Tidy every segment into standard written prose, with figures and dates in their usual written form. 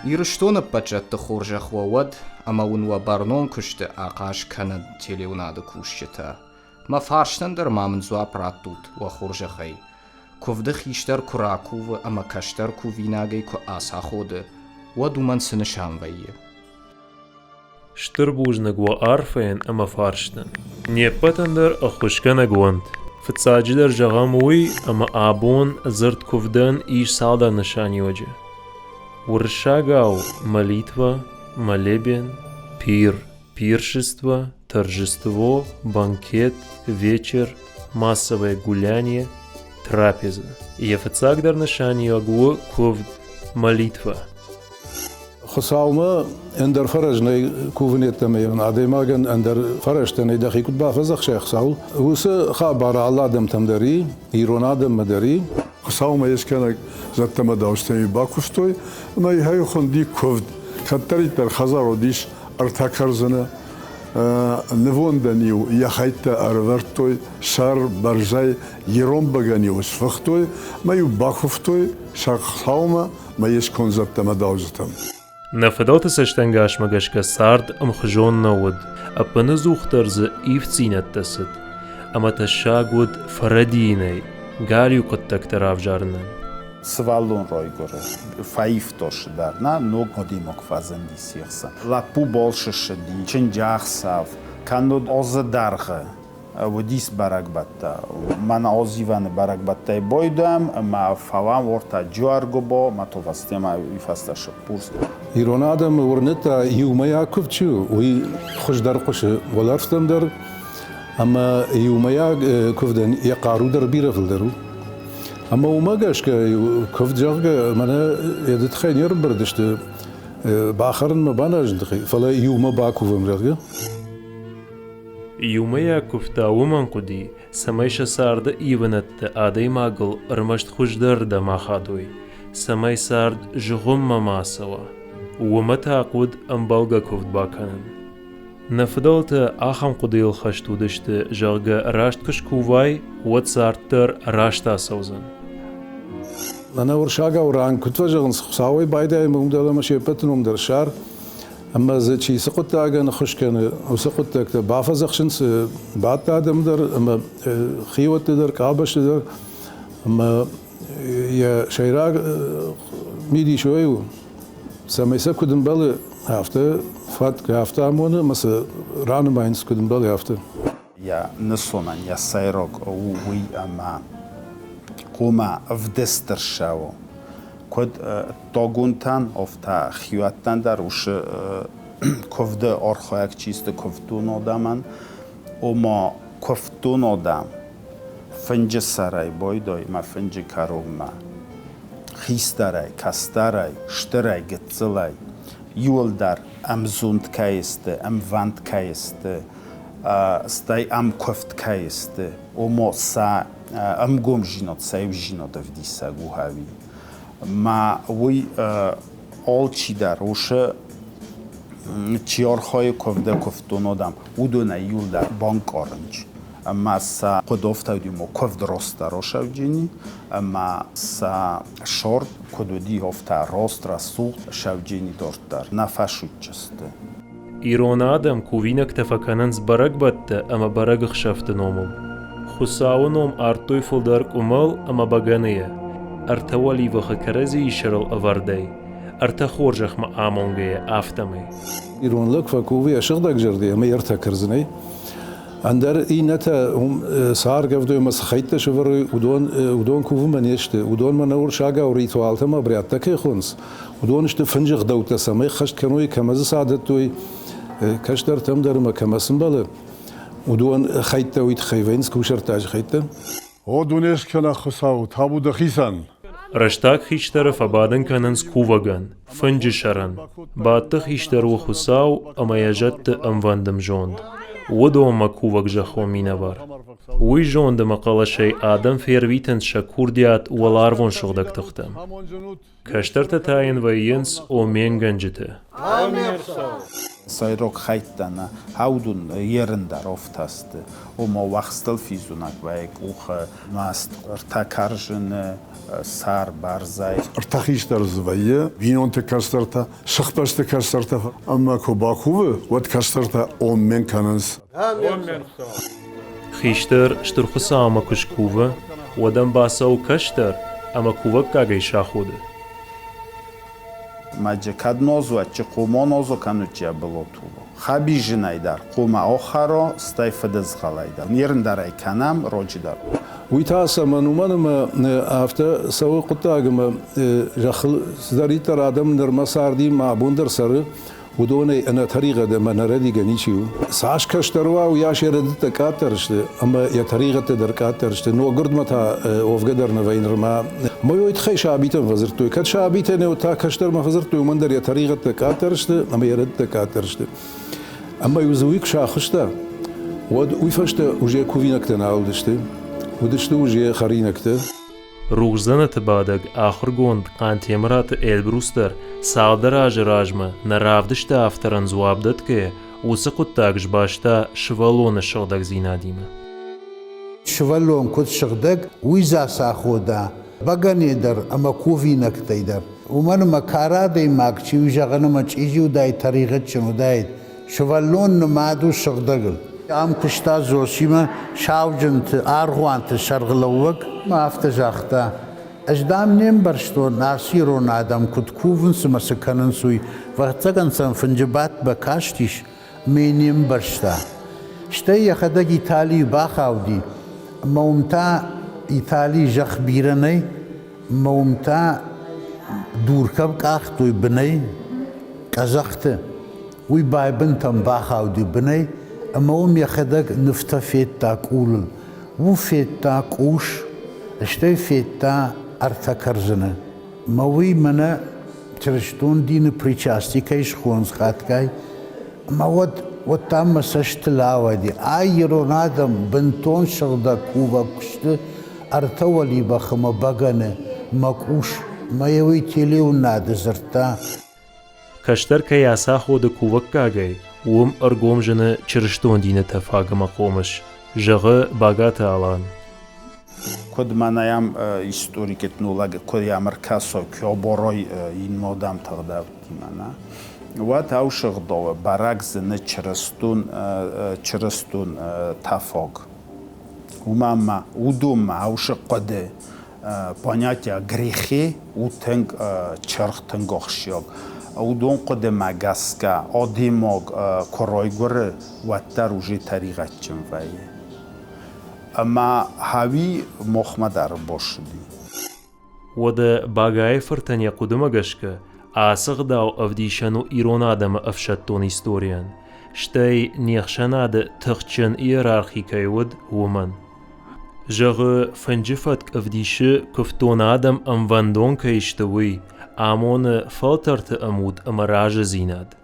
Ирштона пачат хоржах вавад, ама унва барном куште ақаш канад телеунада кушчета. Ма фарштандер мамнзуа пратут ва хоржахай. Ковде хиштар куракув, ама каштар кувинагай ко аса ходе, ва думан сынышан вайе. Штырбужнаг ва арфен ама фарштан. Не патандер ахушканаг вант. Фцаджидер жагамуи ама абон зырт ковдан иш салда нышани ваджи. Уршагау молитва, молебен, пир, пиршество, торжество, банкет, вечер, массовое гуляние, трапеза. Ефцагдар нышани агу ковд молитва. خصاومه اندر فرج نی کوونیت تمیون آدماگن اندر فرج تنی دقیقت با فزخ شیخ سال وس خبر الله دم تمدری ایران آدم مدری خصاومه یشکنه زت مداوستمی باکوستوی ما یهی خوندی کوفد خطری در خزار و دیش ارتکرزنه نووندنیو یخیت ارورتوی شر برجای ایران بگنیوش فختوی ما یو باکوفتوی شخصاومه ما یشکن زت مداوستم نفدات سشتنگاش مگشکا سارد ام خجون نود اپنه زوخترز ایفزینت تسد اما تشاگود فردینی گالیو کتک تراف جارنن سوالون روی گره فایف توش در نه نو قدیمک فازندی سیخسا لپو بالش شدی چنجاخ صاف کانود آز درخه و دیس برگبته من آزیوان برگبته بایدم ما فوام ورتا جوارگو با ما تو وستیم ایفستش پرست ایران آدم ورنتا یومیا کفچو وی خوش در خوش ولارستم در اما یومیا کفدن یقارو در بیرفل درو اما وماگاش که کفد جاگ من یادت خیر بردشت باخرن ما باناج دخی فلا یوما باکوفم رگه یومیا کفتا ومن قدی سمیش سارد ایونت آدی ماگل رمشت خوش در ما خادوی سمی سارد جغم ما سوا ومتا قد ام بالگا کفت باکنن نفدالت آخم قدیل خشتو دشت جاگا راشت کش کووای ود سارتر راشتا سوزن أنا ورشاقة وران كنت وجهن سخاوي بايدا ممدلا ماشي بتنوم در شار أما زي شيء سقط تاجا نخش كان وسقط تاجا بعفز أخشنس بعد تادم در أما خيوة در كابش در أما يا شيراق ميدي شوي سميسا كدن بال هفته فات هفته أمونه مثلا ران باينس كدن بال هفته يا نسومن يا سيروك وي أما قوما افدستر شاو کد تاگونتن افتا خیواتن در وش کفده آرخویک چیست کفتون آدمن و ما کفتون آدم فنج سرای بایدای ما فنج کاروم ما خیسترای کسترای شترای گتزلای یول در ام زوند کایسته ام وند کایسته استای ام کفت کایسته و ما سا ام گم جینات سایب جینات افدیسا گوهاوی ما وی آل چی در روشه چیارخای کفته کفتون آدم او دو نیول در بانک آرنج اما سا قدافت دیمو کفت راست راشه جینی اما سا شورت کدودی هفته راست را سوخت شو جینی دارد در نفشود چسته ایران آدم کوینک تفکننز برگ بده اما برگ خشفت نامم خساونم ارتوی فلدرک امال اما بگانیه ارتوالی و خکرزی شرل آوردی ارتخورجخ ما آمونگه آفتمی ایران لک فکوی اشغال جردی اما ارتکرزنی اندر این نتا هم سار گفتم مس خیت شور ودون کوفم منیشته ودون من اور شاگا و ریتوالت ما بریات که خونس ودونش تفنج غدوت سمی خشت کنوی کمز سعادت توی كشتر تم درما كمسن بله ودون خيطة ويتخيفينس كوشر تاج خيطة ოდუნეს ქნა ხსაუ თაბუ და ხისან رشتاك خيشتر فبادن كننس كوفغان فنجشرن بات خيشتر وخساو اما يجت ام واندم جوند ودو ما كوفغ جخو مينبار وي جوند مقال شي آدم فيرويتن شكور ديات والارفون شغدك تختم كشتر تتاين وينس او مين گنجته Сайрок хайтана хаудун ерендар офтаст омо вахстал физунак вайк уха маст ртакаржын сар барзай რთახიშტარ ზვაია ვინონთე კასტართა შხპასთე კასტართა ამა ქობაკუვე ვად კასტართა ომენ კანანს خيشتر شترخصا اما كشكوفا ودم باساو كشتر اما كوفا كاگي شاخود маҷа каднозва чи қумонозо канучия блотуло хабижинайдар қума охаро стайфадазғалайдар нерндарай канам роҷидар ويتاسا منوما after سوى قطاقما جخل زداريتر آدم نرما ساردي مع بوندر سر ودوني أنا طريقة ده ما نردي جنيشيو ساش كشتروا وياش يرد تكاترشت أما يا طريقة تدركاترشت نو قرد متى وفقدر نفين رما ما يتخي شعبيتن فزرتو كد شعبيتن وتا كشتر ما فزرتو مندر يا طريقة تكاترشت أما يرد تكاترشت أما يوزويك شاخشتا ود ويفشت وجي كوفينك تناولدشت ودشت وجي خرينكت روزانة بادق آخر گوند قانتی مرات البروستر سالدراج راجمه نرافدشتا افترن زواب داد که وسقط تاگش باشتا شوالون شغدق زینادیمه شوالون کد شغدق ویزا ساخودا بگنی در اما کوفی نکتی در ومن مکارا دی ماکچی ویجا غنم چیجیو دای طریقت چنو داید شوالون نمادو شغدقل ام کشتا زوسیمه شاوجنت آرغوانت شرغلوک ما افتجاختا اجدام نیم برشتو ناسیرون آدم کد کوفن سمسکنن سوی وقتگن سن فنجبات بکاشتیش می نیم برشتا شتی یخدگ ایتالی باخاودی مومتا ایتالی جخ بیرنی مومتا دورکب کاختوی بنی کازخت وی بایبنتم باخاودی بنی امام يخدق نفتا فيتا كول و فيتا كوش اشتي فيتا ارتكرزنه موي منا ترشتون دين بريچاستی كيش خونز خاتكاي ما ود تام سشتلاوه دي ايرون آدم بنتون شغدا كوبا كشت ارتولي بخم بغنه مكوش ما يوي تيليو ناد زرتا كشتر كياسا خود كوفك كاگي وم ارگوم جنه چرشتون دینه تفاقم قومش جغه باگات آلان کد منایم استوریکت نولاگ کد یامر کاسو کیوبوروی این مودام تغداو دیمانا و تاوشغ دو باراگز نه چرستون تفاق وماما ودوم اوشغ قده понятия грехи утенг чарх тенгохшиог удон قد مگسکا آدیماگ کرایگر واتر وجه طریقت چنفایی اما هاوی مخمدر باشدی و ده باگای فرتن یا قدوم گشکه آسق داو افدیشنو ایرون آدم افشتون ایستوریان شتای نیخشن ده تخچن ایرارخی کیود ومن جغ فنجفت افدیشه کفتون آدم امواندون کیشتوی آمون فالترت امود امراج زیناد.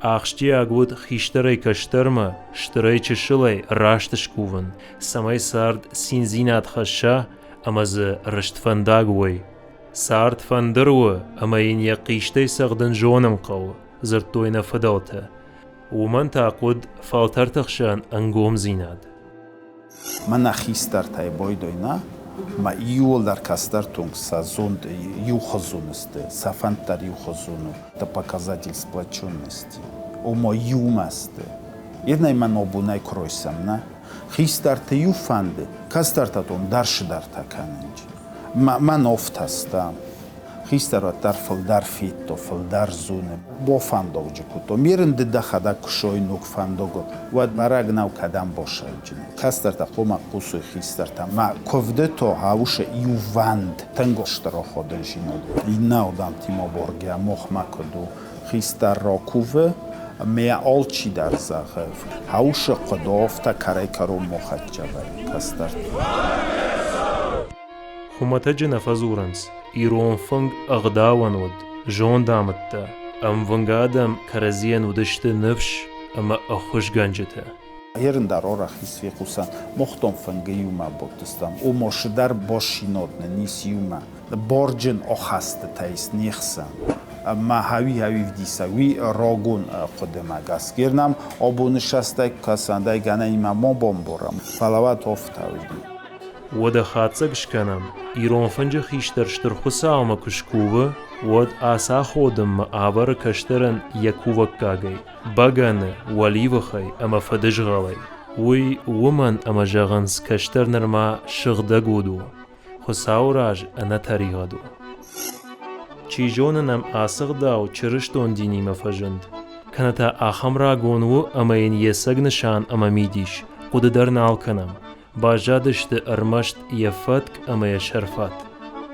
آخشتی اگود خیشتری کشترمه شتری چشلی راشتش کوون سمای سارد سین زیناد خشا امز رشت فنداگوی سارد فندرو اما این یقیشتی سغدن جونم قو زرتوی نفدالته ومن تاقود فالترتخشان انگوم زیناد. من خیستر تای بایدوینا ما ایول در کاستر тунг сазонд юхозунности, сафантар юхозуну, это показатель сплоченности. Омо юмасты. Еднай ман обунай кройсамна. Хистарты юфанды, кастартатон даршидарта кананчи. Ман офтаста. Хистарат дар филдар фитто, филдар зуне. Бо фандог джикуто. Миренде дахада кушойнук фандого. Вад барагнав кадам бошайджин. Кастарта хома кусуй хистарта. Ма ковдето хауше юванд. Тенгоштаро ходенжинод. Инна одам тимо боргия мохмакоду. Хистар рокуве. میا آلچی در زخف هاوش قدافت کاری کرو مخجبه کسترد خمتا نفزورنس ایرون فنگ اغداوانود جون دامتا ام ونگادم کرزیان ودشت نفش اما اخوش گنجته Երն դարոր ախիսվի խուսան մոխտոն ֆնգիումա բոտստամ ու մոշդար բոշինոտնը նիսիումա բորջն օխաստը թայս նիխսան ما هاوی دیساوی راگون قدم گسگیرنم آبو نشسته کسانده گنه ایمام بامبورم فلوات افتاویدی وده خاطسکش کنم ایران فنج خیشتر شتر خسا اما کشکوه ود آسا خودم آور کشترن یکوه کاگی بگانه ولی وخی اما فدش غلی وی ومن اما جغنس کشتر نرما شغده گودو خساو راج انا تریغدو چیجوننم آسق داو چرشتون دینی مفجند کنتا آخم را گونو اما این یسگ نشان اما میدیش قد در نال کنم باجادشت ارمشت یفتک اما یشرفت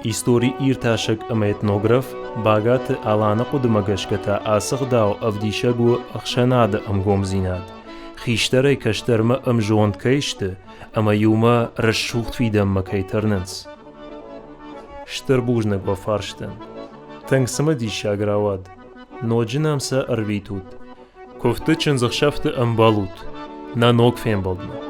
ایستوری ایرتاشک اما اتنوگراف باگات آلانه قد مگشکتا آسق داو افدیشگو اخشناد ام گومزیناد خیشتره کشترم ام جوند کیشت اما یوما رشوخت فیدم مکیترننس شتر بوجنگ و فارشتن تنگسمه دیشا گراواد نوجنام سا ارویتود کفته چنزخشفت ام بالود نا نوک فین بلدن